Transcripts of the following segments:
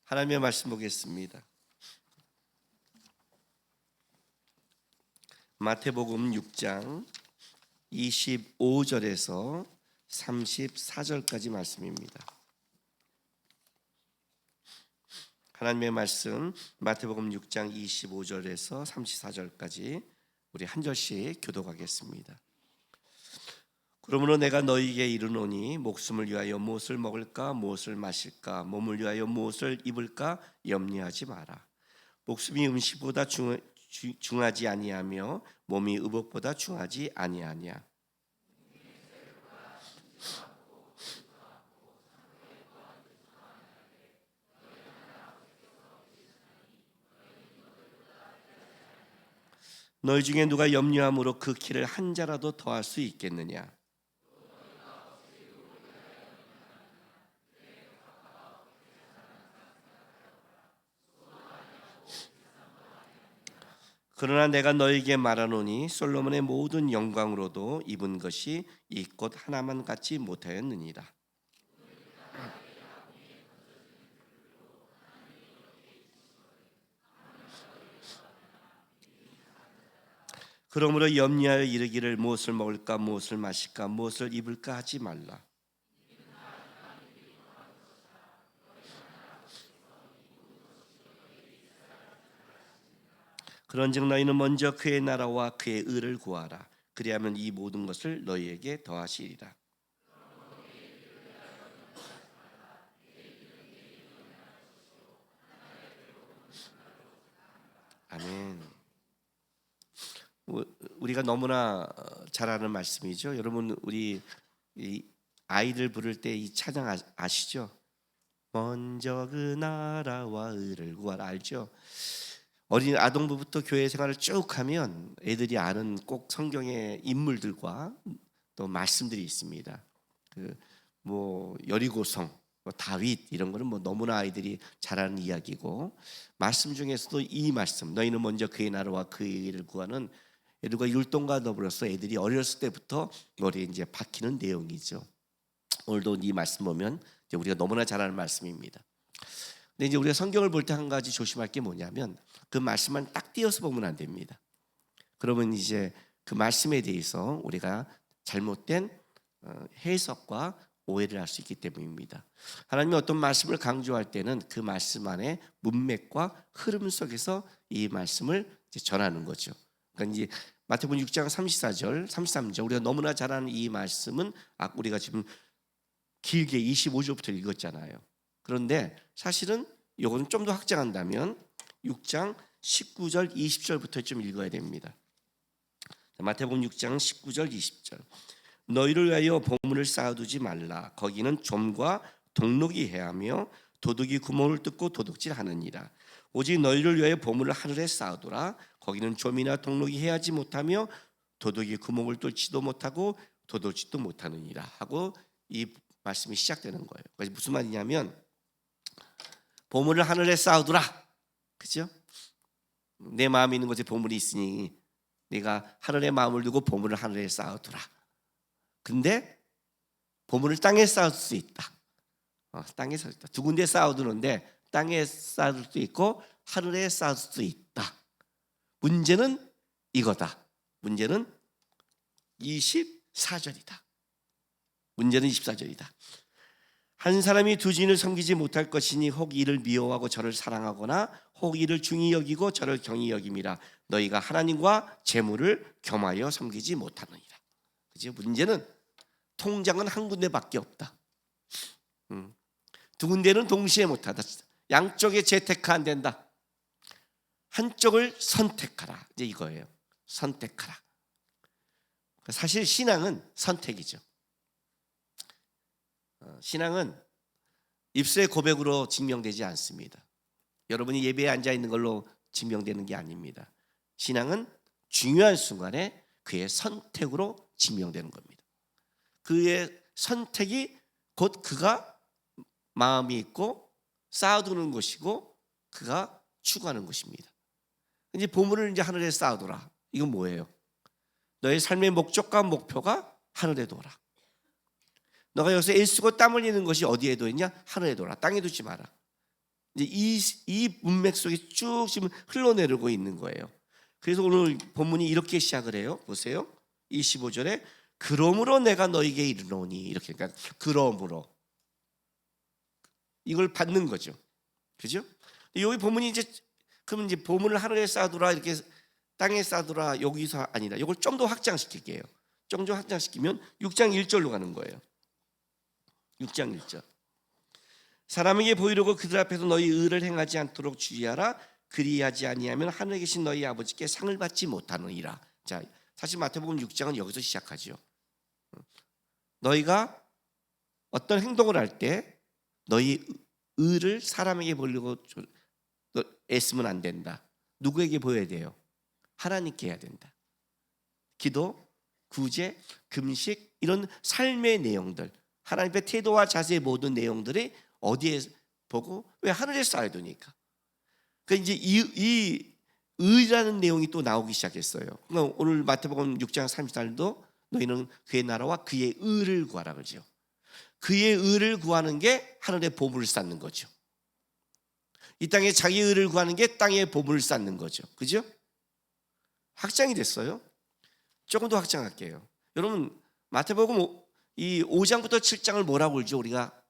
하나님의 말씀 보겠습니다. 마태복음 6장 25절에서 34절까지 말씀입니다. 하나님의 말씀 마태복음 6장 25절에서 34절까지 우리 한 절씩 교독하겠습니다. 그러므로 내가 너희에게 이르노니 목숨을 위하여 무엇을 먹을까 무엇을 마실까 몸을 위하여 무엇을 입을까 염려하지 마라. 목숨이 음식보다 중하지 아니하며 몸이 의복보다 중하지 아니하냐. 너희 중에 누가 염려함으로 그 키를 한 자라도 더할 수 있겠느냐. 그러나 내가 너희에게 말하노니 솔로몬의 모든 영광으로도 입은 것이 이 꽃 하나만 같지 못하였느니라. 그러므로 염려하여 이르기를 무엇을 먹을까 무엇을 마실까 무엇을 입을까 하지 말라. 그런즉 너희는 먼저 그의 나라와 그의 의를 구하라. 그리하면 이 모든 것을 너희에게 더하시리라. 아멘. 우리가 너무나 잘 아는 말씀이죠. 여러분 우리 아이들 부를 때 이 찬양 아시죠? 먼저 그 나라와 의를 구하라 알죠? 어린 아동부부터 교회 생활을 쭉 하면 애들이 아는 꼭 성경의 인물들과 또 말씀들이 있습니다. 여리고성, 다윗 이런 거는 너무나 아이들이 잘 아는 이야기고 말씀 중에서도 이 말씀 너희는 먼저 그의 나라와 그의 의를 구하는 애들과 율동과 더불어서 애들이 어렸을 때부터 머리에 이제 박히는 내용이죠. 오늘도 이 말씀 보면 이제 우리가 너무나 잘 아는 말씀입니다. 근데 이제 우리가 성경을 볼 때 한 가지 조심할 게 뭐냐면 그 말씀만 딱 띄어서 보면 안 됩니다. 그러면 이제 그 말씀에 대해서 우리가 잘못된 해석과 오해를 할 수 있기 때문입니다. 하나님이 어떤 말씀을 강조할 때는 그 말씀 안에 문맥과 흐름 속에서 이 말씀을 이제 전하는 거죠. 그러니까 이제 마태복음 6장 34절, 33절 우리가 너무나 잘 아는 이 말씀은 우리가 지금 길게 25절부터 읽었잖아요. 그런데 사실은 이거는 좀 더 확장한다면 6장 19절 20절부터 좀 읽어야 됩니다. 마태복음 6장 19절 20절 너희를 위하여 보물을 쌓아두지 말라. 거기는 좀과 동록이 해하며 도둑이 구멍을 뚫고 도둑질하느니라. 오직 너희를 위하여 보물을 하늘에 쌓아두라. 거기는 좀이나 동록이 해하지 못하며 도둑이 구멍을 뚫지도 못하고 도둑질도 못하느니라 하고 이 말씀이 시작되는 거예요. 그래서 무슨 말이냐면 보물을 하늘에 쌓아두라. 그죠? 내 마음에 있는 곳에 보물이 있으니 내가 하늘에 마음을 두고 보물을 하늘에 쌓아두라. 근데 보물을 땅에 쌓을 수 있다. 땅에 쌓을 수 있다. 두 군데 쌓아두는데 땅에 쌓을 수도 있고 하늘에 쌓을 수도 있다. 문제는 이거다. 문제는 24절이다. 문제는 24절이다. 한 사람이 두 주인을 섬기지 못할 것이니 혹 이를 미워하고 저를 사랑하거나 혹 이를 중히 여기고 저를 경히 여김이라. 너희가 하나님과 재물을 겸하여 섬기지 못하느니라. 그죠? 문제는 통장은 한 군데밖에 없다. 두 군데는 동시에 못하다. 양쪽에 재테크 안 된다. 한쪽을 선택하라. 이제 이거예요. 선택하라. 사실 신앙은 선택이죠. 신앙은 입술의 고백으로 증명되지 않습니다. 여러분이 예배에 앉아 있는 걸로 증명되는 게 아닙니다. 신앙은 중요한 순간에 그의 선택으로 증명되는 겁니다. 그의 선택이 곧 그가 마음이 있고 쌓아두는 것이고 그가 추구하는 것입니다. 이제 보물을 이제 하늘에 쌓아둬라. 이건 뭐예요? 너의 삶의 목적과 목표가 하늘에 둬라. 너가 여기서 애쓰고 땀 흘리는 것이 어디에 둬 있냐? 하늘에 둬라. 땅에 두지 마라. 이제 이 문맥 속에 쭉 지금 흘러내리고 있는 거예요. 그래서 오늘 본문이 이렇게 시작을 해요. 보세요. 25절에 그러므로 내가 너에게 이르노니, 이렇게, 그러니까 그러므로 이걸 받는 거죠. 그죠? 여기 본문이 이제, 그러면 이제 보문을 하늘에 쌓아두라, 이렇게 땅에 쌓아두라, 여기서 아니다. 이걸 좀 더 확장시킬게요. 좀 더 확장시키면 6장 1절로 가는 거예요. 6장 1절. 사람에게 보이려고 그들 앞에서 너희 의를 행하지 않도록 주의하라. 그리하지 아니하면 하늘에 계신 너희 아버지께 상을 받지 못하느니라. 자, 사실 마태복음 6장은 여기서 시작하죠. 너희가 어떤 행동을 할 때 너희 의를 사람에게 보이려고 애쓰면 안 된다. 누구에게 보여야 돼요? 하나님께 해야 된다. 기도, 구제, 금식, 이런 삶의 내용들, 하나님의 태도와 자세의 모든 내용들이 어디에 보고, 왜 하늘에 쌓아야 되니까. 그러니까 이제 이 의라는 내용이 또 나오기 시작했어요. 그러니까 오늘 마태복음 6장 34절도 너희는 그의 나라와 그의 의를 구하라 그러죠. 그의 의를 구하는 게 하늘의 보물을 쌓는 거죠. 이 땅에 자기 의를 구하는 게 땅의 보물을 쌓는 거죠. 그죠? 확장이 됐어요. 조금 더 확장할게요. 여러분, 마태복음 이 5장부터 7장을 뭐라고 그러죠? 우리가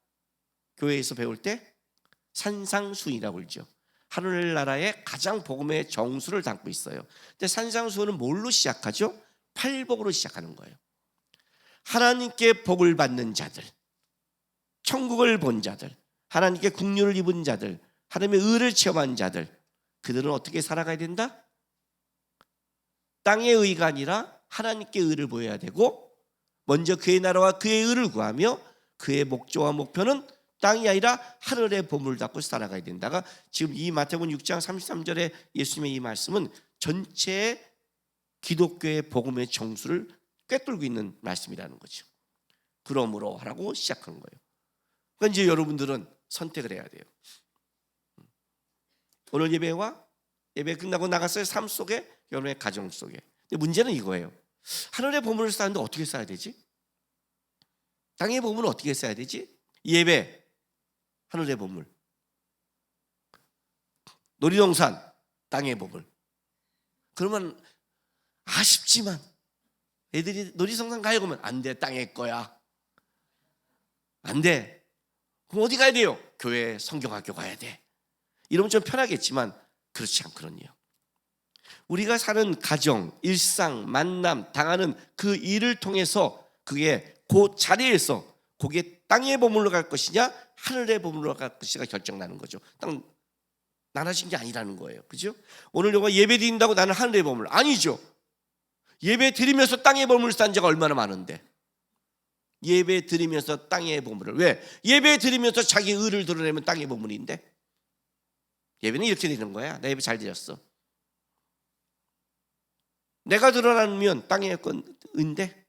교회에서 배울 때 산상수훈이라고 그러죠. 하늘나라의 가장 복음의 정수를 담고 있어요. 근데 산상수훈은 뭘로 시작하죠? 팔복으로 시작하는 거예요. 하나님께 복을 받는 자들, 천국을 본 자들, 하나님께 국류를 입은 자들, 하나님의 의를 체험한 자들, 그들은 어떻게 살아가야 된다? 땅의 의가 아니라 하나님께 의를 보여야 되고, 먼저 그의 나라와 그의 의를 구하며 그의 목조와 목표는 땅이 아니라 하늘의 보물을 닫고 살아가야 된다가 지금 이 마태복음 6장 33절에 예수님의 이 말씀은 전체 기독교의 복음의 정수를 꿰뚫고 있는 말씀이라는 거죠. 그러므로 하라고 시작한 거예요. 그러니까 이제 여러분들은 선택을 해야 돼요. 오늘 예배 끝나고 나갔어요. 삶 속에, 여러분의 가정 속에. 근데 문제는 이거예요. 하늘의 보물을 쌓는데 어떻게 쌓아야 되지? 땅의 보물은 어떻게 쌓아야 되지? 예배, 하늘의 보물. 놀이동산, 땅의 보물. 그러면 아쉽지만 애들이 놀이동산 가요 그러면 안 돼, 땅의 거야. 안 돼. 그럼 어디 가야 돼요? 교회, 성경학교 가야 돼. 이러면 좀 편하겠지만 그렇지 않거든요. 우리가 사는 가정, 일상, 만남, 당하는 그 일을 통해서 그게 그 자리에서 그게 땅의 보물로 갈 것이냐 하늘의 보물로 갈 것이냐 결정나는 거죠. 딱 나눠진 게 아니라는 거예요. 그죠? 오늘 여가 예배 드린다고 나는 하늘의 보물 아니죠. 예배 드리면서 땅의 보물을 쌓은 자가 얼마나 많은데. 예배 드리면서 땅의 보물을, 왜? 예배 드리면서 자기 의를 드러내면 땅의 보물인데. 예배는 이렇게 되는 거야. 나 예배 잘 드렸어. 내가 드러나면 땅의 건인데,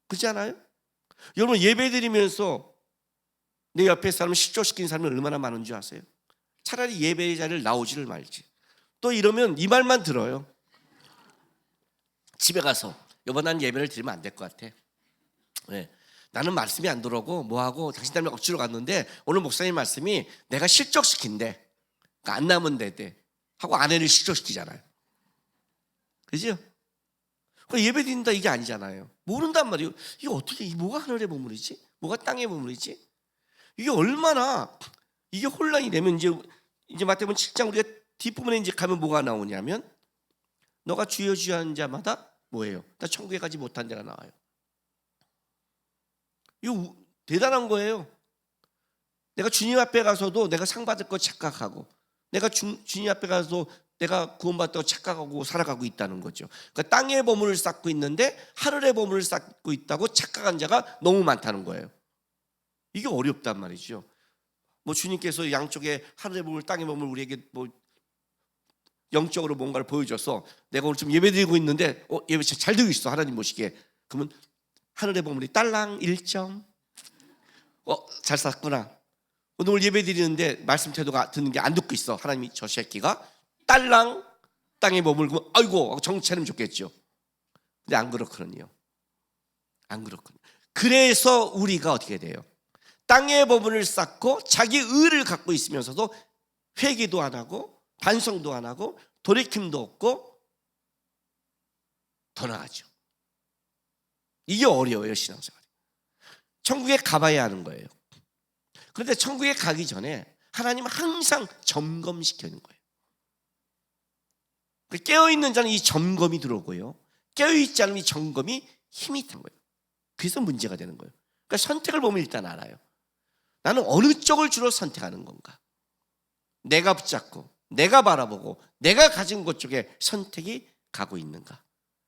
그렇지 않아요? 여러분, 예배 드리면서 내 옆에 사람 실족시킨 사람이 얼마나 많은 줄 아세요? 차라리 예배 자리를 나오지를 말지. 또 이러면 이 말만 들어요. 집에 가서 여보 난 예배를 드리면 안 될 것 같아. 왜? 나는 말씀이 안 들어오고 뭐하고 당신 때문에 억지로 갔는데 오늘 목사님 말씀이 내가 실족시킨대. 그러니까 안 나면 되대 하고 아내를 실족시키잖아요. 그죠? 예배 드린다 이게 아니잖아요. 모른단 말이에요. 이게 어떻게, 뭐가 하늘의 보물이지? 뭐가 땅의 보물이지? 이게 얼마나 이게 혼란이 되면 이제 마태복음 7장 우리가 뒷부분에 이제 가면 뭐가 나오냐면 너가 주여 주여 하는 자마다 뭐예요? 다 천국에 가지 못한 데가 나와요. 이거 대단한 거예요. 내가 주님 앞에 가서도 내가 상 받을 거 착각하고, 내가 주님 앞에 가서 내가 구원받다고 착각하고 살아가고 있다는 거죠. 그러니까 땅의 보물을 쌓고 있는데 하늘의 보물을 쌓고 있다고 착각한 자가 너무 많다는 거예요. 이게 어렵단 말이죠. 뭐 주님께서 양쪽에 하늘의 보물, 땅의 보물 우리에게 뭐 영적으로 뭔가를 보여줘서 내가 오늘 좀 예배드리고 있는데 예배 잘 드리고 있어 하나님 모시게. 그러면 하늘의 보물이 딸랑 1점. 잘 쌌구나. 오늘 예배드리는데 말씀 태도가 듣는 게 안 듣고 있어. 하나님이 저 새끼가 딸랑 땅에 머물고 아이고 정체는 좋겠죠. 근데 안 그렇거든요. 안 그렇거든요. 그래서 우리가 어떻게 돼요? 땅의 보물을 쌓고 자기 의를 갖고 있으면서도 회개도 안 하고 반성도 안 하고 돌이킴도 없고 더 나아가죠. 이게 어려워요, 신앙생활이. 천국에 가봐야 하는 거예요. 그런데 천국에 가기 전에 하나님은 항상 점검시키는 거예요. 깨어있는 자는 이 점검이 들어오고요, 깨어있지 않으면 이 점검이 힘이 있는 거예요. 그래서 문제가 되는 거예요. 그러니까 선택을 보면 일단 알아요. 나는 어느 쪽을 주로 선택하는 건가? 내가 붙잡고 내가 바라보고 내가 가진 것 쪽에 선택이 가고 있는가?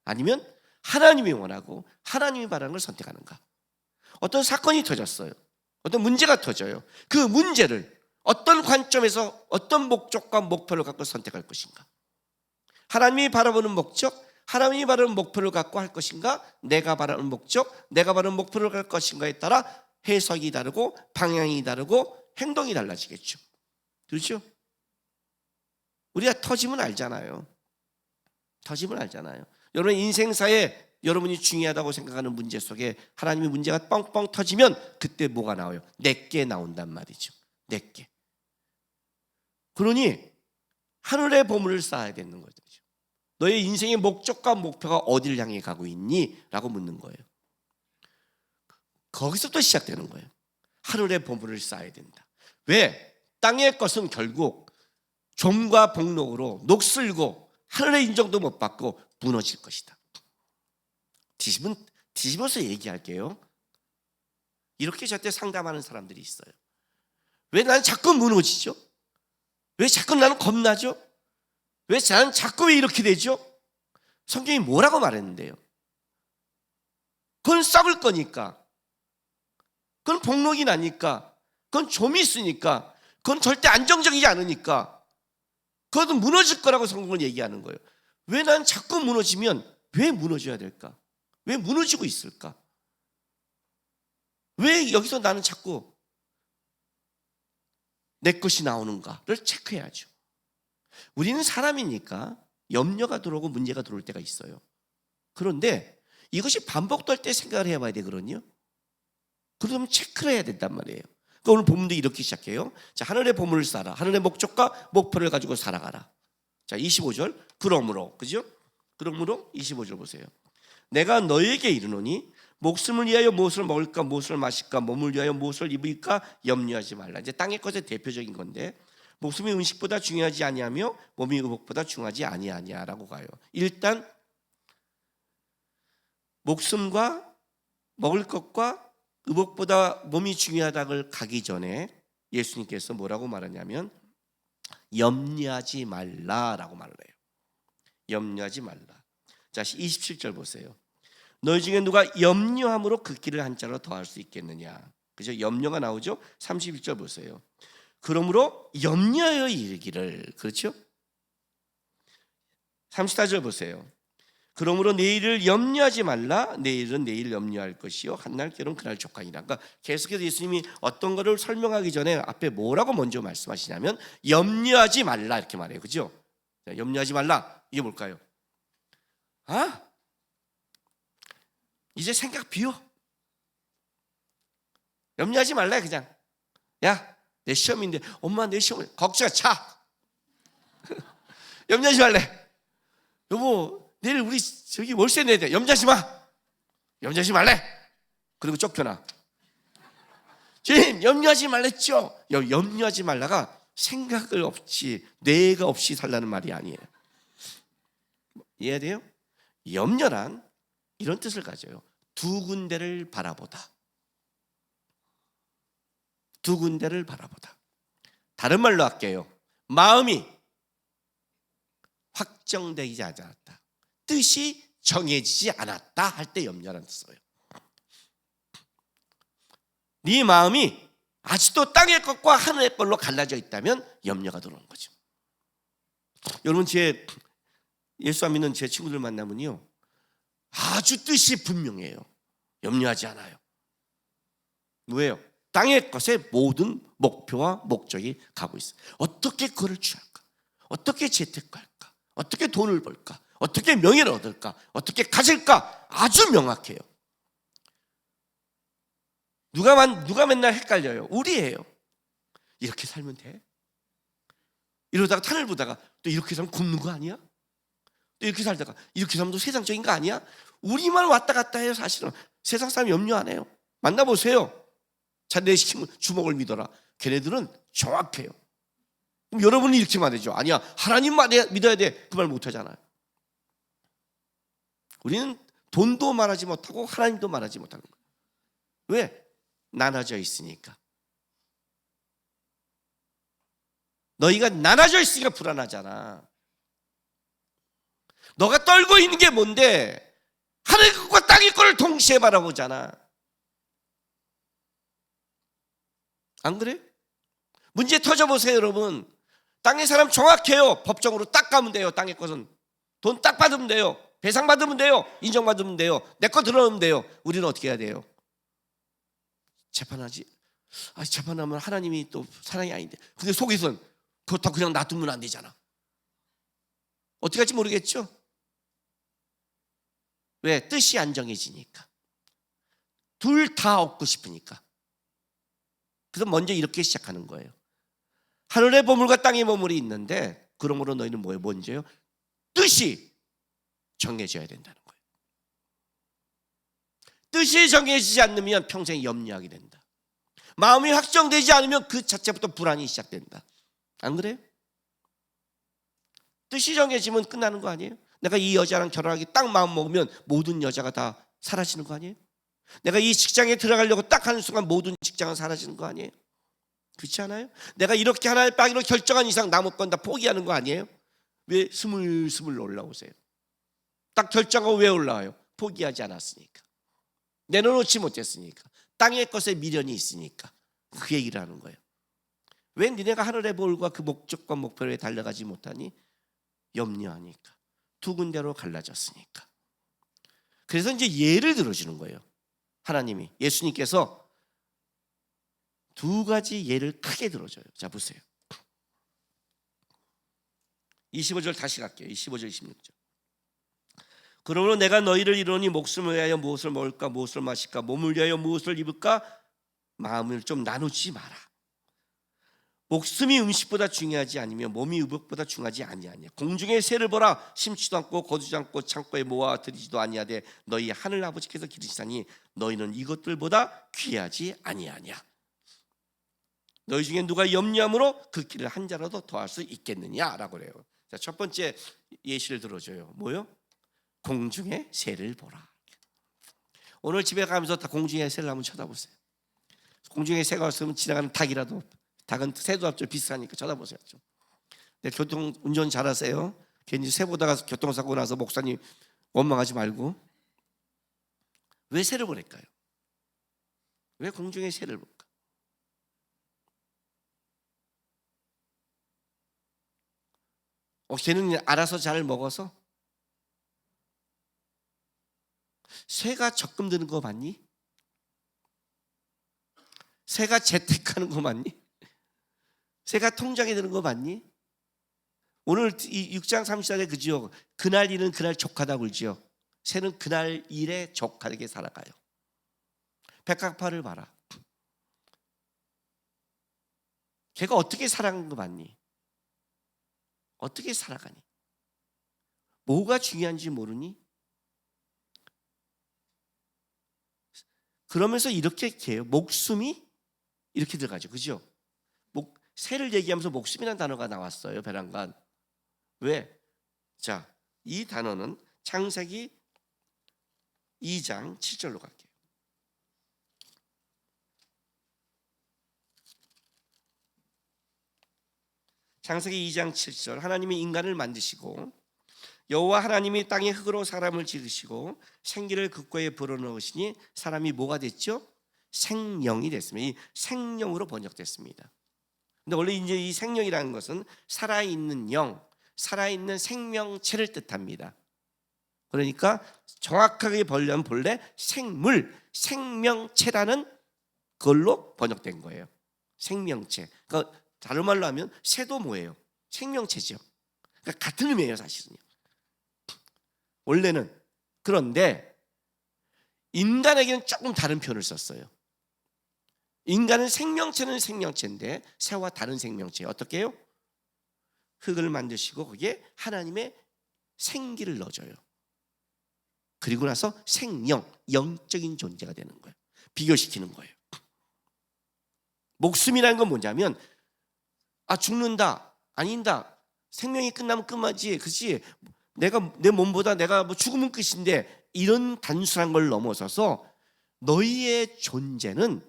아니면 하나님이 원하고 하나님이 바라는 걸 선택하는가? 어떤 사건이 터졌어요. 어떤 문제가 터져요. 그 문제를 어떤 관점에서 어떤 목적과 목표를 갖고 선택할 것인가? 하나님이 바라보는 목적, 하나님이 바라는 목표를 갖고 할 것인가? 내가 바라는 목적, 내가 바라는 목표를 할 것인가에 따라 해석이 다르고 방향이 다르고 행동이 달라지겠죠. 그렇죠? 우리가 터지면 알잖아요. 터지면 알잖아요. 여러분 인생사에 여러분이 중요하다고 생각하는 문제 속에 하나님의 문제가 뻥뻥 터지면 그때 뭐가 나와요? 내게 나온단 말이죠. 내게. 그러니 하늘의 보물을 쌓아야 되는 거죠. 너의 인생의 목적과 목표가 어디를 향해 가고 있니? 라고 묻는 거예요. 거기서부터 시작되는 거예요. 하늘의 보물을 쌓아야 된다. 왜? 땅의 것은 결국 종과 복록으로 녹슬고 하늘의 인정도 못 받고 무너질 것이다. 뒤집어서 얘기할게요. 이렇게 저한테 상담하는 사람들이 있어요. 왜 나는 자꾸 무너지죠? 왜 자꾸 나는 겁나죠? 왜 나는 자꾸 왜 이렇게 되죠? 성경이 뭐라고 말했는데요? 그건 썩을 거니까, 그건 복록이 나니까, 그건 좀이 있으니까, 그건 절대 안정적이지 않으니까, 그것은 무너질 거라고 성경은 얘기하는 거예요. 왜 난 자꾸 무너지면 왜 무너져야 될까? 왜 무너지고 있을까? 왜 여기서 나는 자꾸 내 것이 나오는가를 체크해야죠. 우리는 사람이니까 염려가 들어오고 문제가 들어올 때가 있어요. 그런데 이것이 반복될 때 생각을 해봐야 되거든요. 그러면 체크를 해야 된단 말이에요. 그러니까 오늘 본문도 이렇게 시작해요. 자, 하늘의 보물을 쌓아. 하늘의 목적과 목표를 가지고 살아가라. 자, 25절. 그러므로, 그죠? 그러므로 25절 보세요. 내가 너에게 이르노니 목숨을 위하여 무엇을 먹을까, 무엇을 마실까, 몸을 위하여 무엇을 입을까 염려하지 말라. 이제 땅의 것의 대표적인 건데, 목숨이 음식보다 중요하지 아니하며 몸이 의복보다 중요하지 아니하냐라고 가요. 일단 목숨과 먹을 것과 의복보다 몸이 중요하다고 가기 전에 예수님께서 뭐라고 말하냐면 염려하지 말라라고 말을 해요. 염려하지 말라. 자, 27절 보세요. 너희 중에 누가 염려함으로 그 길을 한 자로 더할 수 있겠느냐. 그죠? 염려가 나오죠. 31절 보세요. 그러므로 염려하여 이르기를. 그렇죠? 34절 보세요. 그러므로 내일을 염려하지 말라. 내일은 내일 염려할 것이요 한날 결은 그날 족하니라. 그러니까 계속해서 예수님이 어떤 거를 설명하기 전에 앞에 뭐라고 먼저 말씀하시냐면 염려하지 말라 이렇게 말해요. 그죠? 자, 염려하지 말라. 이게 뭘까요? 이제 생각 비워. 염려하지 말라 그냥. 야, 내 시험인데 엄마 내 시험 걱정 차. 염려하지 말래. 여보 내일 우리 저기 월세 내야 돼. 염려하지 마. 염려하지 말래. 그리고 쫓겨나. 주님 염려하지 말랬죠. 염려하지 말라가 생각을 없이 뇌가 없이 살라는 말이 아니에요. 이해돼요? 염려란 이런 뜻을 가져요. 두 군데를 바라보다. 두 군데를 바라보다. 다른 말로 할게요. 마음이 확정되지 않았다. 뜻이 정해지지 않았다 할 때 염려라는 뜻을 써요. 네 마음이 아직도 땅의 것과 하늘의 걸로 갈라져 있다면 염려가 들어오는 거죠. 여러분 예수 안 믿는 제 친구들 만나면요 아주 뜻이 분명해요. 염려하지 않아요. 왜요? 땅의 것에 모든 목표와 목적이 가고 있어요. 어떻게 그걸 취할까? 어떻게 재테크할까? 어떻게 돈을 벌까? 어떻게 명예를 얻을까? 어떻게 가질까? 아주 명확해요. 누가 맨날 헷갈려요? 우리예요. 이렇게 살면 돼? 이러다가 탄을 보다가 또 이렇게 살면 굶는 거 아니야? 또 이렇게 살다가 이렇게 살면 또 세상적인 거 아니야? 우리만 왔다 갔다 해요. 사실은 세상 사람 염려 안 해요. 만나보세요. 자네 시키면 주먹을 믿어라. 걔네들은 정확해요. 그럼 여러분이 이렇게 말해죠. 아니야, 하나님 믿어야 돼. 그 말 못하잖아요. 우리는 돈도 말하지 못하고 하나님도 말하지 못하는 거예요. 왜? 나눠져 있으니까. 너희가 나눠져 있으니까 불안하잖아. 너가 떨고 있는 게 뭔데? 하늘의 것과 땅의 것을 동시에 바라보잖아. 안 그래? 문제 터져보세요, 여러분. 땅의 사람 정확해요. 법정으로 딱 가면 돼요. 땅의 것은 돈 딱 받으면 돼요. 배상 받으면 돼요. 인정받으면 돼요. 내 거 들어오면 돼요. 우리는 어떻게 해야 돼요? 재판하지. 재판하면 하나님이 또 사랑이 아닌데. 근데 속에서는 그렇다고 그냥 놔두면 안 되잖아. 어떻게 할지 모르겠죠? 왜? 뜻이 안 정해지니까. 둘 다 얻고 싶으니까. 그래서 먼저 이렇게 시작하는 거예요. 하늘의 보물과 땅의 보물이 있는데 그러므로 너희는 뭐예요? 먼저요? 뜻이 정해져야 된다는 거예요. 뜻이 정해지지 않으면 평생 염려하게 된다. 마음이 확정되지 않으면 그 자체부터 불안이 시작된다. 안 그래요? 뜻이 정해지면 끝나는 거 아니에요? 내가 이 여자랑 결혼하기 딱 마음 먹으면 모든 여자가 다 사라지는 거 아니에요? 내가 이 직장에 들어가려고 딱 하는 순간 모든 직장은 사라지는 거 아니에요? 그렇지 않아요? 내가 이렇게 하나의 빠기로 결정한 이상 남의 건 다 포기하는 거 아니에요? 왜 스물스물 올라오세요? 딱 결정하고 왜 올라와요? 포기하지 않았으니까. 내려놓지 못했으니까. 땅의 것에 미련이 있으니까. 그 얘기를 하는 거예요. 왜 니네가 하늘의 볼과 그 목적과 목표에 달려가지 못하니? 염려하니까. 두 군데로 갈라졌으니까. 그래서 이제 예를 들어주는 거예요. 하나님이, 예수님께서 두 가지 예를 크게 들어줘요. 자, 보세요. 25절 다시 갈게요. 25절 26절. 그러므로 내가 너희를 이루니 목숨을 위하여 무엇을 먹을까 무엇을 마실까 몸을 위하여 무엇을 입을까 마음을 좀 나누지 마라. 목숨이 음식보다 중요하지 아니면 몸이 의복보다 중요하지 아니하냐. 공중의 새를 보라. 심지도 않고 거두지 않고 창고에 모아 들이지도 아니하되 너희 하늘 아버지께서 기르시다니 너희는 이것들보다 귀하지 아니하냐. 너희 중에 누가 염려함으로 그 길을 한 자라도 더할 수 있겠느냐라고 그래요. 자, 첫 번째 예시를 들어줘요. 뭐요? 공중의 새를 보라. 오늘 집에 가면서 다 공중의 새를 한번 쳐다보세요. 공중의 새가 없으면 지나가는 닭이라도, 닭은 새도 앞줄 비슷하니까 쳐다보세요. 네, 교통 운전 잘하세요. 괜히 새 보다가 교통사고 나서 목사님 원망하지 말고. 왜 새를 보낼까요? 왜 공중의 새를 볼까? 걔는 알아서 잘 먹어서. 새가 적금 드는 거 맞니? 새가 재테크하는 거 맞니? 새가 통장에 드는 거 맞니? 오늘 이 6장 34절에 그지요. 그날 일은 그날 족하다 굴지요. 새는 그날 일에 족하게 살아가요. 백합화를 봐라. 걔가 어떻게 살아가는 거 맞니? 어떻게 살아가니? 뭐가 중요한지 모르니? 그러면서 이렇게 해요. 목숨이 이렇게 들어가죠. 그죠? 새를 얘기하면서 목숨이라는 단어가 나왔어요. 배란간. 왜? 자, 이 단어는 창세기 2장 7절로 갈게요. 창세기 2장 7절. 하나님이 인간을 만드시고 여호와 하나님이 땅의 흙으로 사람을 지으시고 생기를 그코에 불어넣으시니 사람이 뭐가 됐죠? 생명이 됐습니다. 이 생명으로 번역됐습니다. 근데 원래 이제 이 생명이라는 것은 살아있는 영, 살아있는 생명체를 뜻합니다. 그러니까 정확하게 번역하면 본래 생물, 생명체라는 걸로 번역된 거예요. 생명체. 그러니까 다른 말로 하면 새도 뭐예요? 생명체죠. 그러니까 같은 의미예요, 사실은요. 원래는. 그런데 인간에게는 조금 다른 표현을 썼어요. 인간은 생명체는 생명체인데 새와 다른 생명체 어떻게 해요? 흙을 만드시고 거기에 하나님의 생기를 넣어줘요. 그리고 나서 생명, 영적인 존재가 되는 거예요. 비교시키는 거예요. 목숨이라는 건 뭐냐면 죽는다, 아닌다, 생명이 끝나면 끝나지, 그렇지? 내가 내 몸보다 내가 뭐 죽으면 끝인데 이런 단순한 걸 넘어서서 너희의 존재는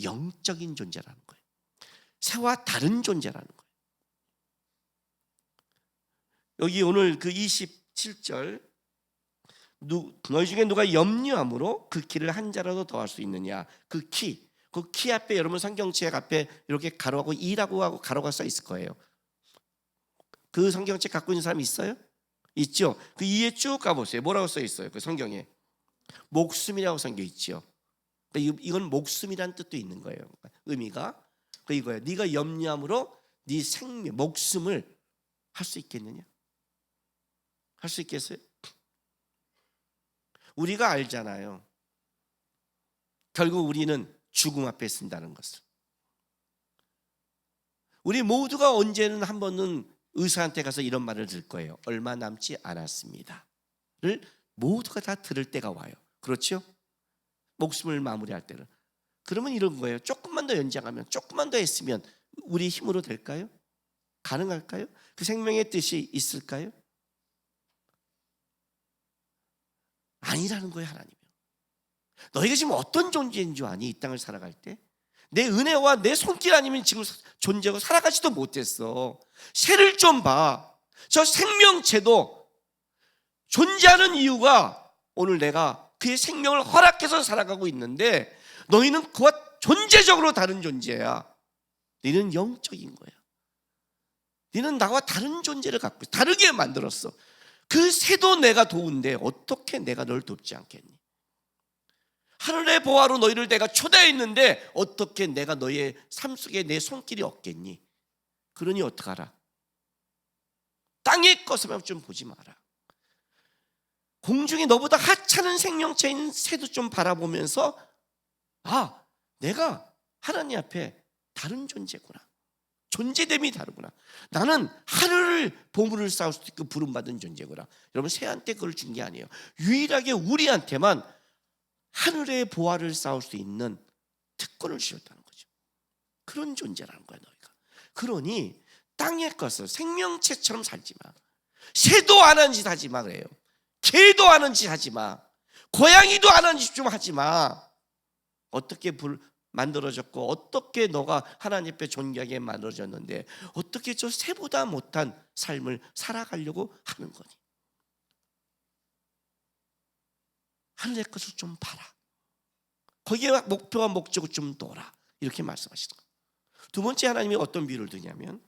영적인 존재라는 거예요. 새와 다른 존재라는 거예요. 여기 오늘 그 27절 너희 중에 누가 염려함으로 그 키를 한 자라도 더할 수 있느냐. 그 키 앞에 여러분 성경책 앞에 이렇게 가로하고 2라고 하고 가로가 써 있을 거예요. 그 성경책 갖고 있는 사람 있어요? 있죠. 그 2에 쭉 가보세요. 뭐라고 써 있어요? 그 성경에 목숨이라고 생겨 있죠. 이건 목숨이란 뜻도 있는 거예요. 의미가 이거예요. 네가 염려함으로 네 생명, 목숨을 할 수 있겠느냐? 할 수 있겠어요? 우리가 알잖아요. 결국 우리는 죽음 앞에 쓴다는 것을. 우리 모두가 언제는 한 번은 의사한테 가서 이런 말을 들을 거예요. 얼마 남지 않았습니다를 모두가 다 들을 때가 와요. 그렇죠? 목숨을 마무리할 때는. 그러면 이런 거예요. 조금만 더 연장하면, 조금만 더 했으면 우리 힘으로 될까요? 가능할까요? 그 생명의 뜻이 있을까요? 아니라는 거예요. 하나님이. 너희가 지금 어떤 존재인 줄 아니? 이 땅을 살아갈 때 내 은혜와 내 손길 아니면 지금 존재하고 살아가지도 못했어. 새를 좀 봐. 저 생명체도 존재하는 이유가 오늘 내가 그의 생명을 허락해서 살아가고 있는데 너희는 그와 존재적으로 다른 존재야. 너희는 영적인 거야. 너희는 나와 다른 존재를 갖고 있어. 다르게 만들었어. 그 새도 내가 도운데 어떻게 내가 널 돕지 않겠니? 하늘의 보화로 너희를 내가 초대했는데 어떻게 내가 너희의 삶 속에 내 손길이 없겠니? 그러니 어떡하라? 땅의 것만 좀 보지 마라. 공중에 너보다 하찮은 생명체인 새도 좀 바라보면서 내가 하나님 앞에 다른 존재구나. 존재됨이 다르구나. 나는 하늘을 보물을 쌓을 수 있고 부름받은 존재구나. 여러분 새한테 그걸 준 게 아니에요. 유일하게 우리한테만 하늘의 보화를 쌓을 수 있는 특권을 주셨다는 거죠. 그런 존재라는 거야 너희가. 그러니 땅의 것을 생명체처럼 살지 마. 새도 안 하는 짓 하지 마 그래요. 개도 안 하는 짓 하지 마. 고양이도 안 하는 짓 좀 하지 마. 어떻게 만들어졌고 어떻게 너가 하나님 앞에 존귀하게 만들어졌는데 어떻게 저 새보다 못한 삶을 살아가려고 하는 거니? 하늘의 것을 좀 봐라. 거기에 목표와 목적을 좀 둬라. 이렇게 말씀하시는 거예요. 두 번째 하나님이 어떤 비유를 드냐면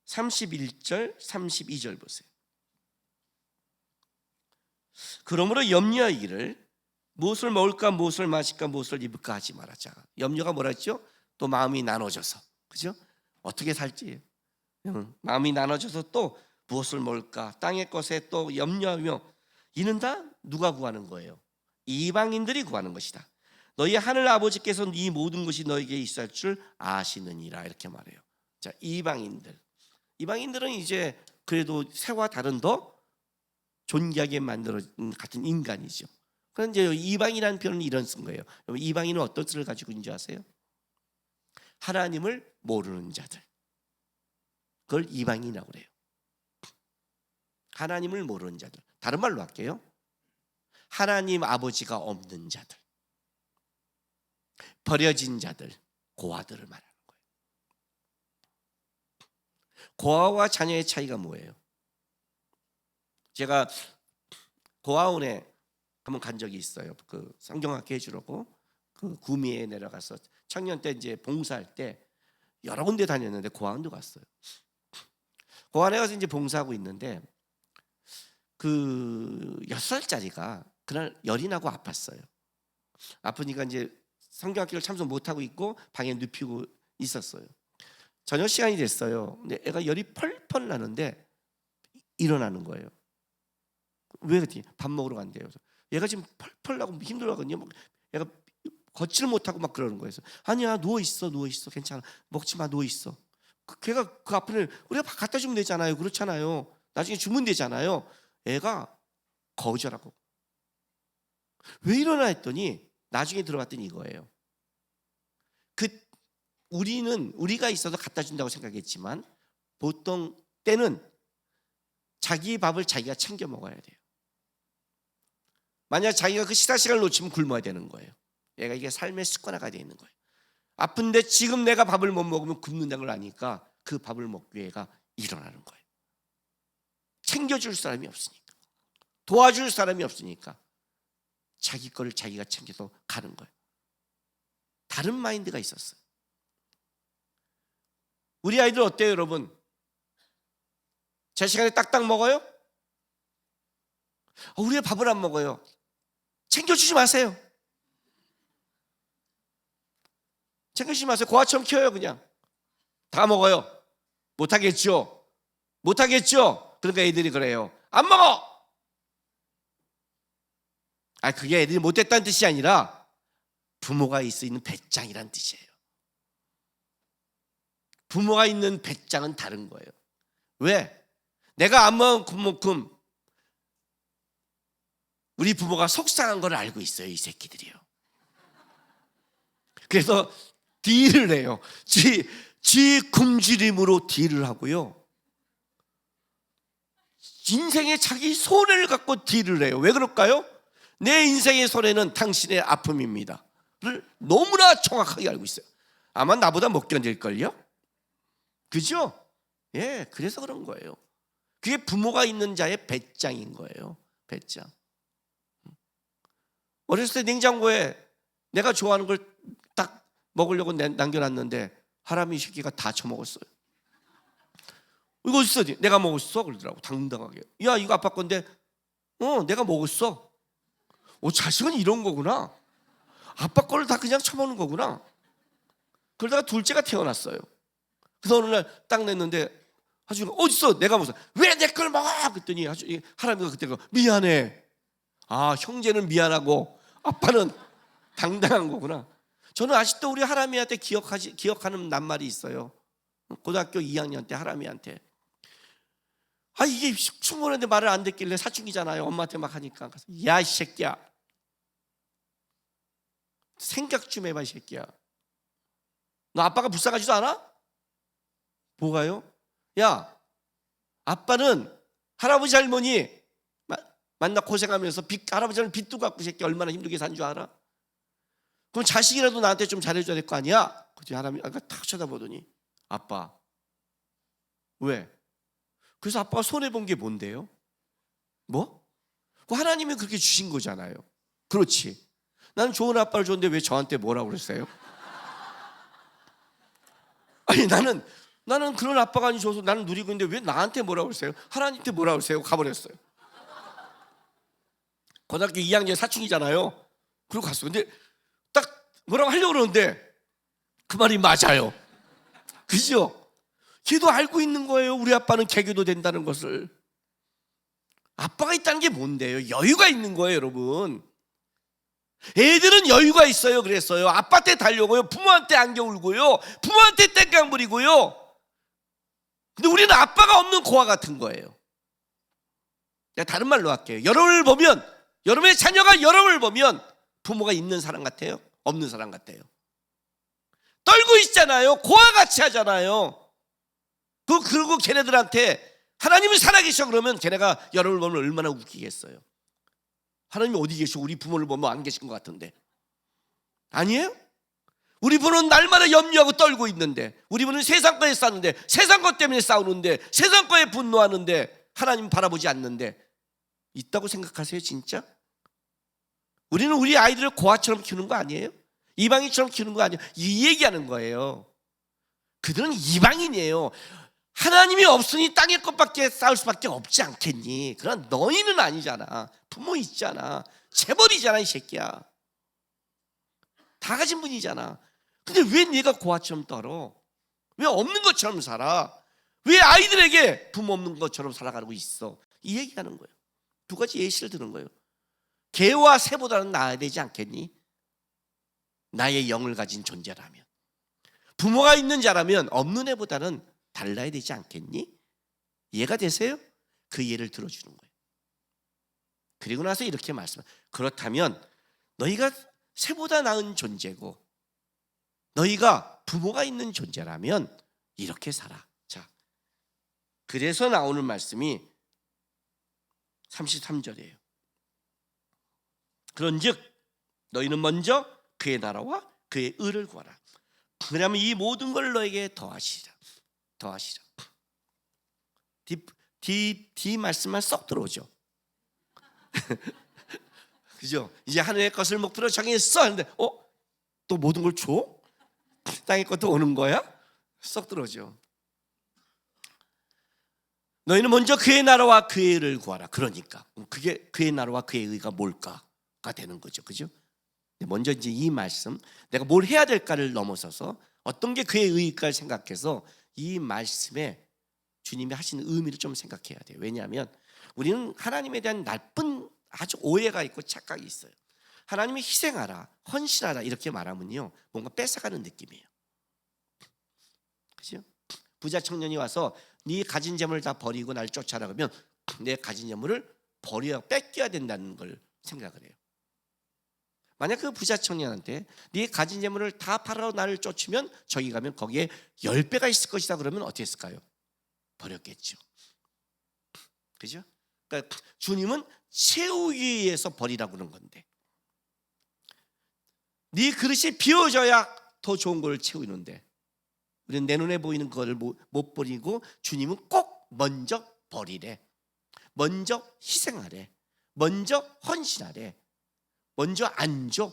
31절 32절 보세요. 그러므로 염려하기를 무엇을 먹을까 무엇을 마실까 무엇을 입을까 하지 말아자. 염려가 뭐라 했죠? 또 마음이 나눠져서. 그죠? 어떻게 살지? 마음이 나눠져서 또 무엇을 먹을까 땅의 것에 또 염려하며 이는 다 누가 구하는 거예요? 이방인들이 구하는 것이다. 너희 하늘 아버지께서 이 모든 것이 너에게 있을 줄 아시느니라 이렇게 말해요. 자, 이방인들은 이제 그래도 새와 다른 더 존귀하게 만들어진 같은 인간이죠. 그런데 이방이라는 표현은 이런 쓴 거예요. 이방인은 어떤 뜻을 가지고 있는 줄 아세요? 하나님을 모르는 자들. 그걸 이방인이라고 그래요. 하나님을 모르는 자들. 다른 말로 할게요. 하나님 아버지가 없는 자들. 버려진 자들, 고아들을 말하는 거예요. 고아와 자녀의 차이가 뭐예요? 제가 고아원에 한번 간 적이 있어요. 그 성경학교 해주려고 그 구미에 내려가서 청년 때 이제 봉사할 때 여러 군데 다녔는데 고아원도 갔어요. 고아원에 가서 이제 봉사하고 있는데 그 6살짜리가 그날 열이 나고 아팠어요. 아프니까 이제 성경학교를 참석 못하고 있고 방에 눕히고 있었어요. 저녁 시간이 됐어요. 근데 애가 열이 펄펄 나는데 일어나는 거예요. 왜 그랬더니 밥 먹으러 간대요. 얘가 지금 펄펄 나고 힘들어하거든요. 막 얘가 걷지를 못하고 막 그러는 거예요. 아니야, 누워 있어, 괜찮아, 먹지 마, 누워 있어. 걔가 그 아픈 우리가 갖다 주면 되잖아요. 그렇잖아요. 나중에 주면 되잖아요. 애가 거절하고. 왜 이러나 했더니 나중에 들어봤더니 이거예요. 우리가 있어도 갖다 준다고 생각했지만 보통 때는 자기 밥을 자기가 챙겨 먹어야 돼요. 만약 자기가 그 식사 시간을 놓치면 굶어야 되는 거예요. 얘가 이게 삶의 습관화가 되어 있는 거예요. 아픈데 지금 내가 밥을 못 먹으면 굶는다는 걸 아니까 그 밥을 먹기 위해 얘가 일어나는 거예요. 챙겨줄 사람이 없으니까, 도와줄 사람이 없으니까 자기 거를 자기가 챙겨서 가는 거예요. 다른 마인드가 있었어요. 우리 아이들 어때요, 여러분? 제 시간에 딱딱 먹어요? 우리 밥을 안 먹어요. 챙겨주지 마세요. 챙겨주지 마세요. 고아처럼 키워요. 그냥 다 먹어요. 못하겠죠. 그러니까 애들이 그래요. 안 먹어. 그게 애들이 못했다는 뜻이 아니라 부모가 있는 배짱이란 뜻이에요. 부모가 있는 배짱은 다른 거예요. 왜? 내가 안 먹은 그만큼 우리 부모가 속상한 걸 알고 있어요. 이 새끼들이요. 그래서 딜을 해요. 지 굶주림으로 딜을 하고요. 인생의 자기 손해를 갖고 딜을 해요. 왜 그럴까요? 내 인생의 손해는 당신의 아픔입니다. 를 너무나 정확하게 알고 있어요. 아마 나보다 못 견딜걸요? 그죠? 예, 그래서 그런 거예요. 그게 부모가 있는 자의 배짱인 거예요. 배짱. 어렸을 때 냉장고에 내가 좋아하는 걸 딱 먹으려고 남겨놨는데 하람이 새끼가 다 처먹었어요. 이거 어딨어? 내가 먹었어? 그러더라고. 당당하게. 야, 이거 아빠 건데 내가 먹었어. 자식은 이런 거구나. 아빠 거를 다 그냥 처먹는 거구나. 그러다가 둘째가 태어났어요. 그래서 어느 날 딱 냈는데 하주가 어딨어? 내가 먹었어. 왜 내 걸 먹어? 그랬더니 하람이가 그때 미안해. 형제는 미안하고 아빠는 당당한 거구나. 저는 아직도 우리 하람이한테 기억하는 낱말이 있어요. 고등학교 2학년 때 하람이한테 이게 충분한데 말을 안 듣길래 사춘기잖아요. 엄마한테 막 하니까 야, 이 새끼야, 생각 좀 해봐. 이 새끼야, 너 아빠가 불쌍하지도 않아? 뭐가요? 야, 아빠는 할아버지 할머니 만나 고생하면서 할아버지는 빚도 갚고 새끼 얼마나 힘들게 산 줄 알아? 그럼 자식이라도 나한테 좀 잘해줘야 될 거 아니야? 그때 할아버지가 탁 쳐다보더니 아빠, 왜? 그래서 아빠가 손해본 게 뭔데요? 뭐? 하나님이 그렇게 주신 거잖아요. 그렇지. 나는 좋은 아빠를 줬는데 왜 저한테 뭐라고 그랬어요? 나는 그런 아빠가 아니 줘서 나는 누리고 있는데 왜 나한테 뭐라고 그랬어요? 하나님한테 뭐라고 그랬어요? 가버렸어요. 고등학교 2학년 사춘기잖아요. 그리고 갔어. 근데 딱 뭐라고 하려고 그러는데 그 말이 맞아요. 그죠? 걔도 알고 있는 거예요. 우리 아빠는 개교도 된다는 것을. 아빠가 있다는 게 뭔데요? 여유가 있는 거예요, 여러분. 애들은 여유가 있어요. 그랬어요. 아빠한테 달려고요. 부모한테 안경 울고요. 부모한테 땡깡 부리고요. 근데 우리는 아빠가 없는 고아 같은 거예요. 내가 다른 말로 할게요. 여러분의 자녀가 여러분을 보면 부모가 있는 사람 같아요? 없는 사람 같아요? 떨고 있잖아요. 고아같이 하잖아요. 그리고 걔네들한테 하나님이 살아계셔 그러면 걔네가 여러분을 보면 얼마나 웃기겠어요. 하나님이 어디 계시고 우리 부모를 보면 안 계신 것 같은데. 아니에요? 우리 부모는 날마다 염려하고 떨고 있는데, 우리 부모는 세상 거에 싸우는데, 세상 것 때문에 싸우는데, 세상 거에 분노하는데 하나님 바라보지 않는데 있다고 생각하세요? 진짜? 우리는 우리 아이들을 고아처럼 키우는 거 아니에요? 이방인처럼 키우는 거 아니에요? 이 얘기하는 거예요. 그들은 이방인이에요. 하나님이 없으니 땅의 것밖에 쌓을 수밖에 없지 않겠니? 그러나 너희는 아니잖아. 부모 있잖아. 재벌이잖아, 이 새끼야. 다 가진 분이잖아. 근데 왜 네가 고아처럼 떨어? 왜 없는 것처럼 살아? 왜 아이들에게 부모 없는 것처럼 살아가고 있어? 이 얘기하는 거예요. 두 가지 예시를 드는 거예요. 개와 새보다는 나아야 되지 않겠니? 나의 영을 가진 존재라면, 부모가 있는 자라면 없는 애보다는 달라야 되지 않겠니? 이해가 되세요? 그 예를 들어주는 거예요. 그리고 나서 이렇게 말씀해요. 그렇다면 너희가 새보다 나은 존재고 너희가 부모가 있는 존재라면 이렇게 살아. 자, 그래서 나오는 말씀이 33절이에요. 그런즉 너희는 먼저 그의 나라와 그의 의를 구하라. 그러면 이 모든 걸 너에게 더하시리라. D 말씀만 쏙 들어오죠. 그죠? 이제 하늘의 것을 목표로 정했어 하는데 또 모든 걸 줘? 땅의 것도 오는 거야? 쏙 들어오죠. 너희는 먼저 그의 나라와 그의 의를 구하라. 그러니까 그게 그의 나라와 그의 의가 뭘까가 되는 거죠. 그죠? 먼저 이제 이 말씀, 내가 뭘 해야 될까를 넘어서서 어떤 게 그의 의일까를 생각해서 이 말씀에 주님이 하시는 의미를 좀 생각해야 돼요. 왜냐하면 우리는 하나님에 대한 나쁜 아주 오해가 있고 착각이 있어요. 하나님이 희생하라, 헌신하라 이렇게 말하면요 뭔가 뺏어가는 느낌이에요. 그죠? 부자 청년이 와서 네 가진 재물을 다 버리고 날 쫓아라 그러면 내 가진 재물을 뺏겨야 된다는 걸 생각을 해요. 만약 그 부자 청년한테 네 가진 재물을 다 팔아 나를 쫓으면 저기 가면 거기에 10배가 있을 것이다 그러면 어떻게 했을까요? 버렸겠죠. 그죠? 그러니까 주님은 채우기 위해서 버리라고 그런 건데 네 그릇이 비워져야 더 좋은 걸 채우는데 우리는 내 눈에 보이는 거를 못 버리고 주님은 꼭 먼저 버리래, 먼저 희생하래, 먼저 헌신하래, 먼저 안 줘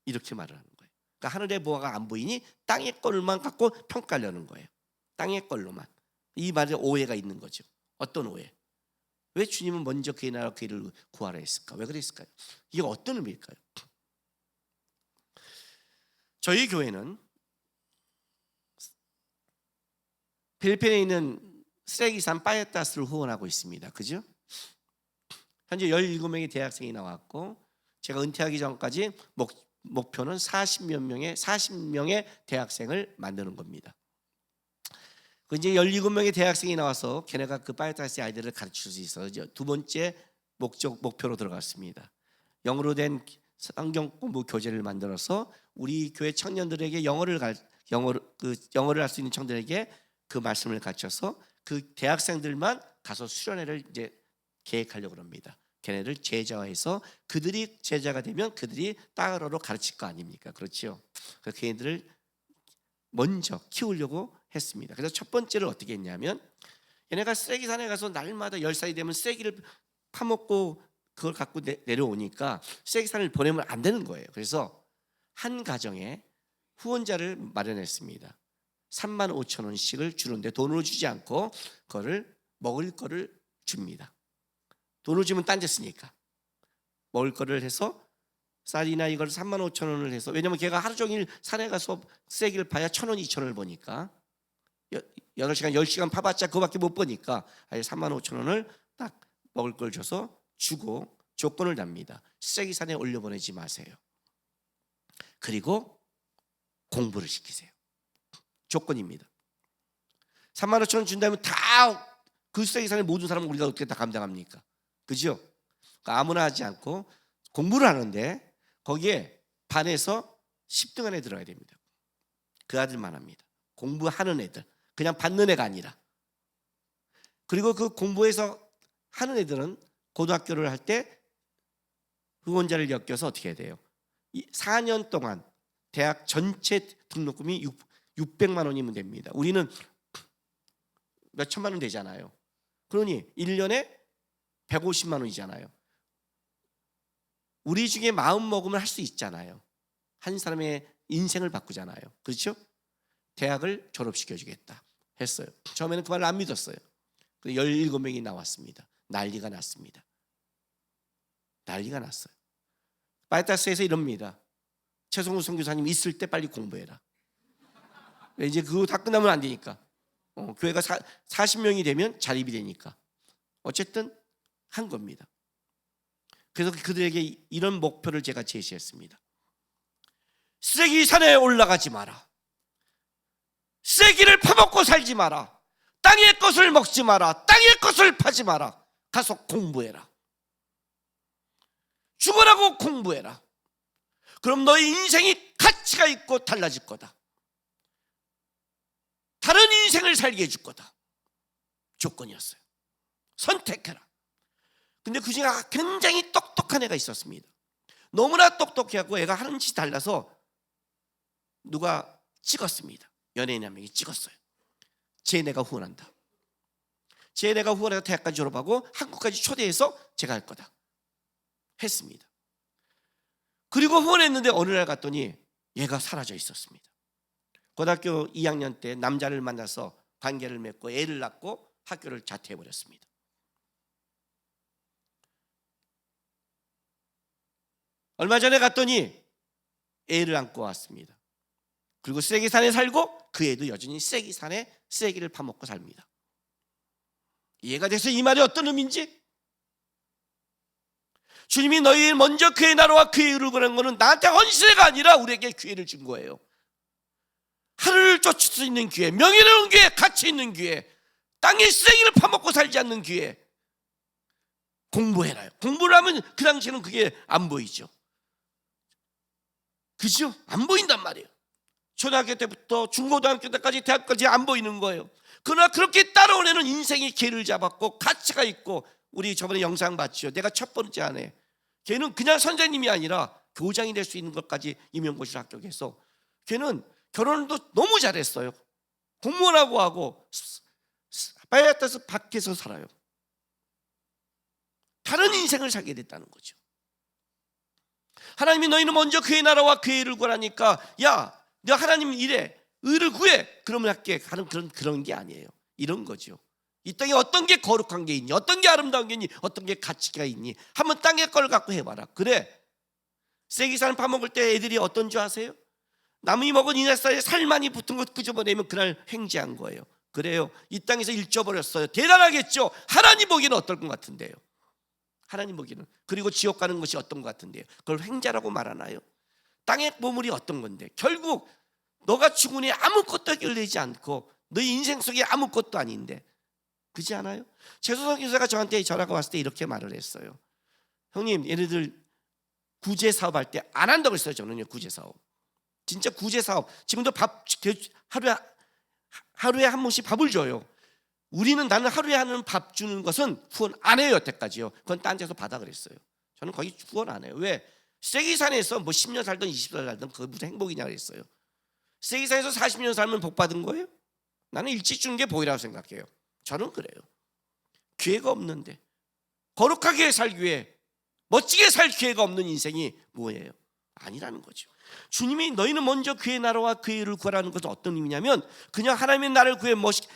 이렇게 말을 하는 거예요. 그러니까 하늘의 보화가 안 보이니 땅의 걸만 갖고 평가하려는 거예요. 땅의 걸로만. 이 말에 오해가 있는 거죠. 어떤 오해? 왜 주님은 먼저 그의 나라와 그의 의를 구하라 했을까? 왜 그랬을까요? 이게 어떤 의미일까요? 저희 교회는 필리핀에 있는 쓰레기산 파에타스를 후원하고 있습니다. 그죠? 현재 17명의 대학생이 나왔고 제가 은퇴하기 전까지 목표는 40명의 대학생을 만드는 겁니다. 이제 17명의 대학생이 나와서 걔네가 그 파에타스 아이들을 가르칠 수 있어서 두 번째 목표로 들어갔습니다. 영어로 된 성경 공부 교재를 만들어서 우리 교회 청년들에게 영어를 할 수 있는 청년들에게 그 말씀을 가르쳐서 그 대학생들만 가서 수련회를 이제 계획하려고 합니다. 걔네를 제자화해서 그들이 제자가 되면 그들이 따로로 가르칠 거 아닙니까? 그렇죠? 그래서 걔네들을 먼저 키우려고 했습니다. 그래서 첫 번째를 어떻게 했냐면 얘네가 쓰레기산에 가서 날마다 10살이 되면 쓰레기를 파먹고 그걸 갖고 내려오니까 쓰레기산을 보내면 안 되는 거예요. 그래서 한 가정에 후원자를 마련했습니다. 35,000원씩을 주는데 돈으로 주지 않고 그거를 먹을 거를 줍니다. 돈을 주면 딴 데 쓰니까 먹을 거를 해서 쌀이나 이걸 35,000원을 해서, 왜냐면 걔가 하루 종일 산에 가서 쓰레기를 파야 1,000원, 2,000원을 버니까 8시간, 10시간 파봤자 그거밖에 못 버니까 아예 35,000원을 딱 먹을 걸 줘서 주고 조건을 답니다. 쓰레기산에 올려보내지 마세요. 그리고 공부를 시키세요. 조건입니다. 35,000원 준다면 다 그 쓰레기산의 모든 사람은 우리가 어떻게 다 감당합니까? 그죠? 그러니까 아무나 하지 않고 공부를 하는데 거기에 반에서 10등 안에 들어야 됩니다. 그 아들만 합니다. 공부하는 애들, 그냥 받는 애가 아니라. 그리고 그 공부해서 하는 애들은 고등학교를 할 때 후원자를 엮여서 어떻게 해야 돼요? 4년 동안 대학 전체 등록금이 600만 원이면 됩니다. 우리는 몇 천만 원 되잖아요. 그러니 1년에 150만 원이잖아요. 우리 중에 마음 먹으면 할 수 있잖아요. 한 사람의 인생을 바꾸잖아요. 그렇죠? 대학을 졸업시켜주겠다 했어요. 처음에는 그 말을 안 믿었어요. 17명이 나왔습니다. 난리가 났습니다. 난리가 났어요. 파에타스에서 이럽니다. 최성우 선교사님 있을 때 빨리 공부해라. 이제 그거 다 끝나면 안 되니까. 교회가 40명이 되면 자립이 되니까. 어쨌든 한 겁니다. 그래서 그들에게 이런 목표를 제가 제시했습니다. 쓰레기 산에 올라가지 마라. 쓰레기를 파먹고 살지 마라. 땅의 것을 먹지 마라. 땅의 것을 파지 마라. 가서 공부해라. 죽어라고 공부해라. 그럼 너의 인생이 가치가 있고 달라질 거다. 다른 인생을 살게 해줄 거다. 조건이었어요. 선택해라. 근데 그 중에 굉장히 똑똑한 애가 있었습니다. 너무나 똑똑해갖고 애가 하는 짓이 달라서 누가 찍었습니다. 연예인 한 명이 찍었어요. 쟤네가 후원한다. 쟤네가 후원해서 대학까지 졸업하고 한국까지 초대해서 제가 할 거다 했습니다. 그리고 후원했는데 어느 날 갔더니 얘가 사라져 있었습니다. 고등학교 2학년 때 남자를 만나서 관계를 맺고 애를 낳고 학교를 자퇴해버렸습니다. 얼마 전에 갔더니 애를 안고 왔습니다. 그리고 쓰레기산에 살고 그 애도 여전히 쓰레기산에 쓰레기를 파먹고 삽니다. 이해가 돼서 이 말이 어떤 의미인지? 주님이 너희 먼저 그의 나라와 그의 의를 구하는 것은 나한테 헌신회가 아니라 우리에게 기회를 준 거예요. 하늘을 쫓을 수 있는 기회, 명예로운 기회, 가치 있는 기회, 땅의 쓰레기를 파먹고 살지 않는 기회. 공부해라요. 공부를 하면 그 당시에는 그게 안 보이죠. 그죠? 안 보인단 말이에요. 초등학교 때부터 중고등학교 때까지 대학까지 안 보이는 거예요. 그러나 그렇게 따라온 애는 인생의 길을 잡았고 가치가 있고, 우리 저번에 영상 봤죠. 내가 첫 번째 아내, 걔는 그냥 선생님이 아니라 교장이 될 수 있는 것까지 임용고시를 합격해서 걔는 결혼도 너무 잘했어요. 공무원하고 하고 빠야따서 밖에서 살아요. 다른 인생을 살게 됐다는 거죠. 하나님이 너희는 먼저 그의 나라와 그의 의를 구하라니까, 야, 너 하나님 일해, 의를 구해, 그러면 할게 하는 그런 게 아니에요. 이런 거죠. 이 땅에 어떤 게 거룩한 게 있니? 어떤 게 아름다운 게 있니? 어떤 게 가치가 있니? 한번 땅의 걸 갖고 해봐라. 그래, 쓰레기산 파먹을 때 애들이 어떤 줄 아세요? 남이 먹은 이날살에 살 많이 붙은 것 끄집어내면 그날 횡재한 거예요. 그래요, 이 땅에서 잃어버렸어요. 대단하겠죠. 하나님 보기에는 어떨 것 같은데요? 하나님 보기에는. 그리고 지옥 가는 것이 어떤 것 같은데요? 그걸 횡재라고 말하나요? 땅의 보물이 어떤 건데? 결국 너가 죽으니 아무것도 해결되지 않고 너희 인생 속에 아무것도 아닌데, 그렇지 않아요? 최소성 교사가 저한테 전화가 왔을 때 이렇게 말을 했어요. 형님, 얘네들 구제 사업 할 때 안 한다고 했어요. 저는요, 구제 사업, 진짜 구제 사업, 지금도 밥 하루에 한 번씩 밥을 줘요. 나는 하루에 하는 밥 주는 것은 후원 안 해요. 여태까지요. 그건 딴 데서 받아 그랬어요. 저는 거기 후원 안 해요. 왜? 쓰레기산에서 뭐 10년 살든 20년 살든 그게 무슨 행복이냐 그랬어요. 쓰레기산에서 40년 살면 복 받은 거예요? 나는 일찍 주는 게 복이라고 생각해요. 저는 그래요. 기회가 없는데, 거룩하게 살기 위해 멋지게 살 기회가 없는 인생이 뭐예요? 아니라는 거죠. 주님이 너희는 먼저 그의 나라와 그의 의를 구하라는 것은 어떤 의미냐면, 그냥 하나님의 나라를 구해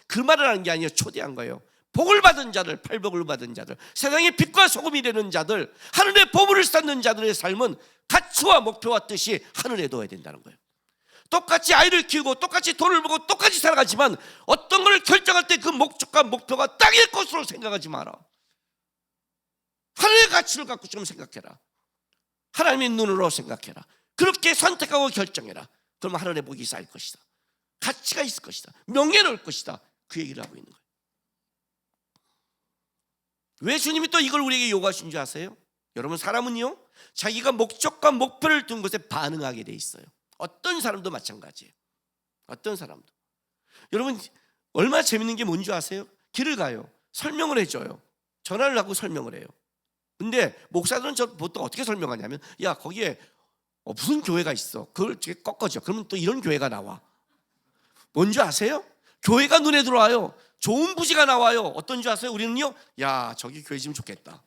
그 말을 하는 게 아니에요. 초대한 거예요. 복을 받은 자들, 팔복을 받은 자들, 세상의 빛과 소금이 되는 자들, 하늘의 보물을 쌓는 자들의 삶은 가치와 목표와 뜻이 하늘에 둬야 된다는 거예요. 똑같이 아이를 키우고 똑같이 돈을 벌고 똑같이 살아가지만 어떤 걸 결정할 때 그 목적과 목표가 땅의 것으로 생각하지 마라. 하늘의 가치를 갖고 좀 생각해라. 하나님의 눈으로 생각해라. 그렇게 선택하고 결정해라. 그러면 하늘의 복이 쌓일 것이다. 가치가 있을 것이다. 명예로울 것이다. 그 얘기를 하고 있는 거예요. 왜 주님이 또 이걸 우리에게 요구하신 줄 아세요? 여러분, 사람은요, 자기가 목적과 목표를 둔 것에 반응하게 돼 있어요. 어떤 사람도 마찬가지예요. 어떤 사람도. 여러분, 얼마나 재밌는 게 뭔지 아세요? 길을 가요. 설명을 해줘요. 전화를 하고 설명을 해요. 근데 목사들은 저 보통 어떻게 설명하냐면, 야, 거기에 무슨 교회가 있어. 그걸 꺾어줘. 그러면 또 이런 교회가 나와. 뭔지 아세요? 교회가 눈에 들어와요. 좋은 부지가 나와요. 어떤 줄 아세요? 우리는요, 야, 저기 교회 지면 좋겠다.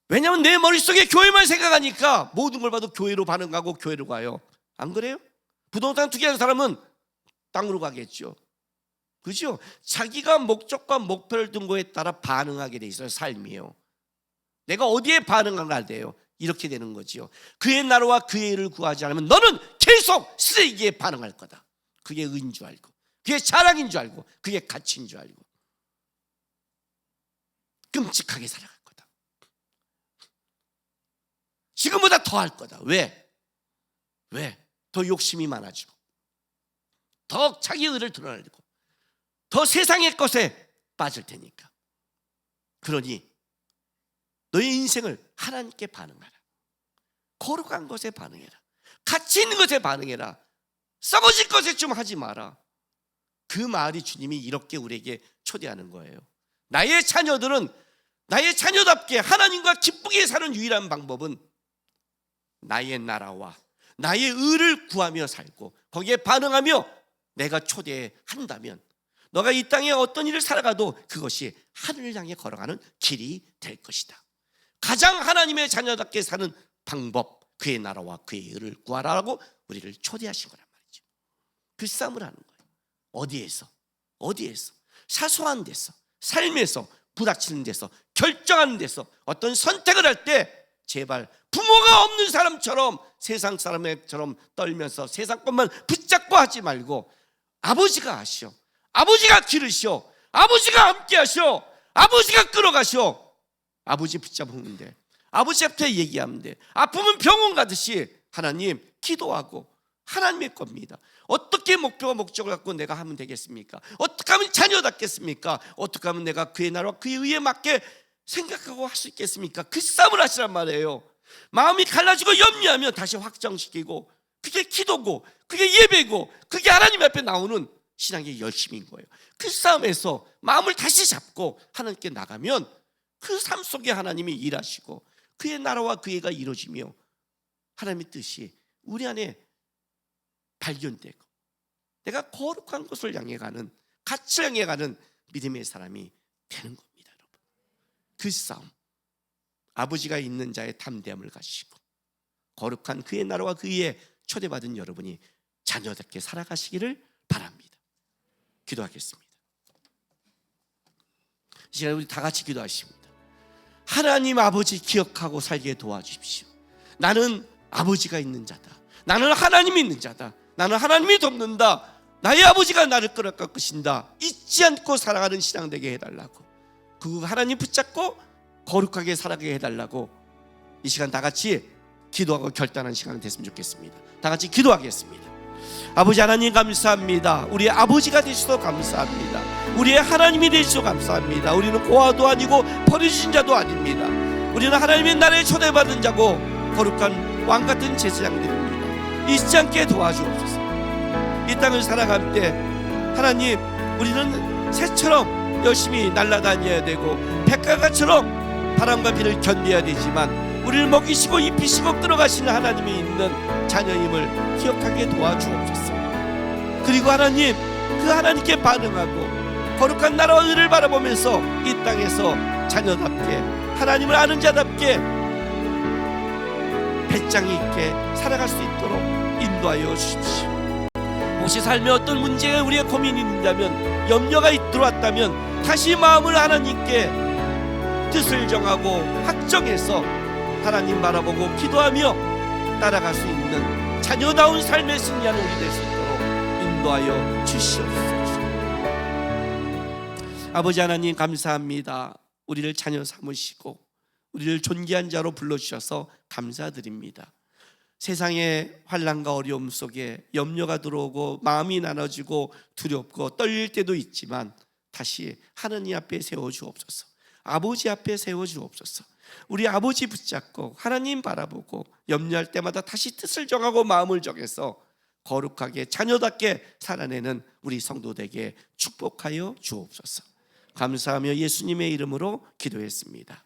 왜냐하면 내 머릿속에 교회만 생각하니까 모든 걸 봐도 교회로 반응하고 교회로 가요. 안 그래요? 부동산 투기하는 사람은 땅으로 가겠죠. 그죠? 자기가 목적과 목표를 둔 거에 따라 반응하게 돼 있어요. 삶이요. 내가 어디에 반응하나 돼요. 이렇게 되는 거죠. 그의 나라와 그의 의를 구하지 않으면 너는 계속 쓰레기에 반응할 거다. 그게 의인 줄 알고, 그게 자랑인 줄 알고, 그게 가치인 줄 알고 끔찍하게 살아갈 거다. 지금보다 더 할 거다. 왜? 더 욕심이 많아지고, 더 자기 의를 드러내고, 더 세상의 것에 빠질 테니까. 그러니 너의 인생을 하나님께 반응하라. 거룩한 것에 반응해라. 가치 있는 것에 반응해라. 썩어질 것에 좀 하지 마라. 그 말이 주님이 이렇게 우리에게 초대하는 거예요. 나의 자녀들은 나의 자녀답게 하나님과 기쁘게 사는 유일한 방법은 나의 나라와 나의 의를 구하며 살고 거기에 반응하며 내가 초대한다면 너가 이 땅에 어떤 일을 살아가도 그것이 하늘을 향해 걸어가는 길이 될 것이다. 가장 하나님의 자녀답게 사는 방법, 그의 나라와 그의 의를 구하라고 우리를 초대하신 거란 말이죠. 그 싸움을 하는 거예요. 어디에서? 사소한 데서, 삶에서, 부닥치는 데서, 결정하는 데서, 어떤 선택을 할 때 제발 부모가 없는 사람처럼 세상 사람처럼 떨면서 세상 것만 붙잡고 하지 말고 아버지가 하시오, 아버지가 기르시오, 아버지가 함께 하시오, 아버지가 끌어가시오. 아버지 붙잡으면 돼. 아버지 앞에 얘기하면 돼. 아프면 병원 가듯이 하나님 기도하고 하나님의 겁니다. 어떻게 목표와 목적을 갖고 내가 하면 되겠습니까? 어떻게 하면 자녀답겠습니까? 어떻게 하면 내가 그의 나라와 그의 의에 맞게 생각하고 할 수 있겠습니까? 그 싸움을 하시란 말이에요. 마음이 갈라지고 염려하면 다시 확정시키고, 그게 기도고 그게 예배고 그게 하나님 앞에 나오는 신앙의 열심인 거예요. 그 싸움에서 마음을 다시 잡고 하나님께 나가면 그 삶 속에 하나님이 일하시고 그의 나라와 그의 의가 이루어지며 하나님의 뜻이 우리 안에 발견되고 내가 거룩한 곳을 향해 가는, 가치를 향해 가는 믿음의 사람이 되는 겁니다. 여러분, 그 싸움, 아버지가 있는 자의 담대함을 가지고 거룩한 그의 나라와 그의 초대받은 여러분이 자녀답게 살아가시기를 바랍니다. 기도하겠습니다. 이 시간에 우리 다 같이 기도하십니다. 하나님 아버지 기억하고 살게 도와주십시오. 나는 아버지가 있는 자다. 나는 하나님이 있는 자다. 나는 하나님이 돕는다. 나의 아버지가 나를 끌어깎으신다. 잊지 않고 살아가는 신앙 되게 해달라고, 그 하나님 붙잡고 거룩하게 살아가게 해달라고 이 시간 다 같이 기도하고 결단하는 시간이 됐으면 좋겠습니다. 다 같이 기도하겠습니다. 아버지 하나님 감사합니다. 우리의 아버지가 되셔서 감사합니다. 우리의 하나님이 되셔서 감사합니다. 우리는 고아도 아니고 버려진 자도 아닙니다. 우리는 하나님의 나라에 초대받은 자고 거룩한 왕같은 제사장들입니다. 잊지 않게 도와주옵소서. 이 땅을 살아갈 때 하나님, 우리는 새처럼 열심히 날아다녀야 되고 백가가처럼 바람과 비를 견뎌야 되지만 우리를 먹이시고 입히시고 끌어가시는 하나님이 있는 자녀임을 기억하게 도와주옵소서. 그리고 하나님, 그 하나님께 반응하고 거룩한 나라와 의를 바라보면서 이 땅에서 자녀답게 하나님을 아는 자답게 배짱 있게 살아갈 수 있도록 인도하여 주십시오. 혹시 삶에 어떤 문제가 우리의 고민이 있다면, 염려가 들어왔다면 다시 마음을 하나님께 뜻을 정하고 확정해서 하나님 바라보고 기도하며 따라갈 수 있는 자녀다운 삶의 승리하는 우리 될 수 있도록 인도하여 주시옵소서. 아버지 하나님 감사합니다. 우리를 자녀 삼으시고 우리를 존귀한 자로 불러주셔서 감사드립니다. 세상의 환난과 어려움 속에 염려가 들어오고 마음이 나눠지고 두렵고 떨릴 때도 있지만 다시 하느님 앞에 세워주옵소서. 아버지 앞에 세워주옵소서. 우리 아버지 붙잡고 하나님 바라보고 염려할 때마다 다시 뜻을 정하고 마음을 정해서 거룩하게 자녀답게 살아내는 우리 성도되게 축복하여 주옵소서. 감사하며 예수님의 이름으로 기도했습니다.